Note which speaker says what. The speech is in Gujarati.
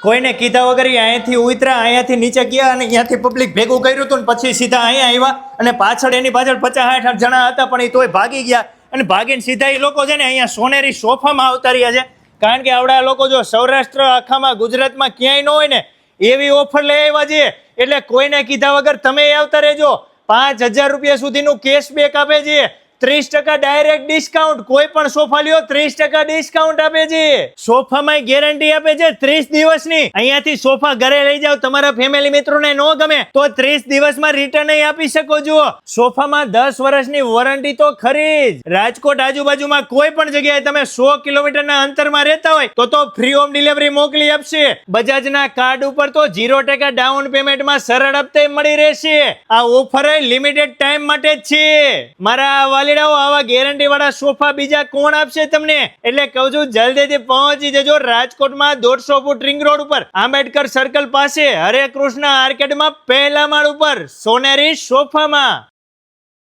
Speaker 1: કોઈને કીધા વગર ઈ અહીંયાથી ઉતર્યા, અહીંયાથી નીચે ગયા અને અહીંયાથી પબ્લિક ભેગું કર્યું હતું ને પછી સીધા અહીંયા આવ્યા અને પાછળ એની પાછળ 50-60 જણા હતા પણ એ તોય ભાગી ગયા અને ભાગીને સીધા એ લોકો છે ને અહીંયા સોનેરી સોફામાં આવતા રહ્યા છે. કારણ કે આવડા લોકો જો સૌરાષ્ટ્ર આખામાં ગુજરાતમાં ક્યાંય ન હોય ને એવી ઓફર લઈ આવ્યા છે. એટલે કોઈને કીધા વગર તમે આવતા રહેજો. 5,000 રૂપિયા સુધીનું કેશબેક આપે છે, 30% ડાયરેક્ટ ડિસ્કાઉન્ટ. કોઈ પણ સોફા લ્યો 30% ડિસ્કાઉન્ટ આપે છે. સોફામાં ગેરંટી આપે છે 30 દિવસની. અહીંયાથી સોફા ઘરે લઈ જાઓ, તમારા ફેમિલી મિત્રોને ન ગમે તો 30 દિવસમાં રિટર્ન આપી શકો છો. સોફામાં 10 વર્ષની વોરંટી તો ખરી જ. રાજકોટ આજુબાજુમાં કોઈ પણ જગ્યાએ તમે 100 કિલોમીટરના અંતરમાં રહેતા હોય તો ફ્રી હોમ ડિલિવરી મોકલી આપશે. બજાજના કાર્ડ ઉપર તો 0% ડાઉન પેમેન્ટમાં સરળ હપ્તે મળી રહેશે. આ ઓફર લિમિટેડ ટાઈમ માટે જ છે. મારા વાલીડાઓ, આવા ગેરંટી વાળા સોફા બીજા કોણ આપશે તમને? એટલે કહું છું જલ્દીથી પહોંચી જજો રાજકોટમાં 150 ફૂટ રિંગ રોડ ઉપર આંબેડકર સર્કલ પાસે હરે કૃષ્ણ આર્કેડમાં પહેલા માળ ઉપર સોનેરી સોફામાં.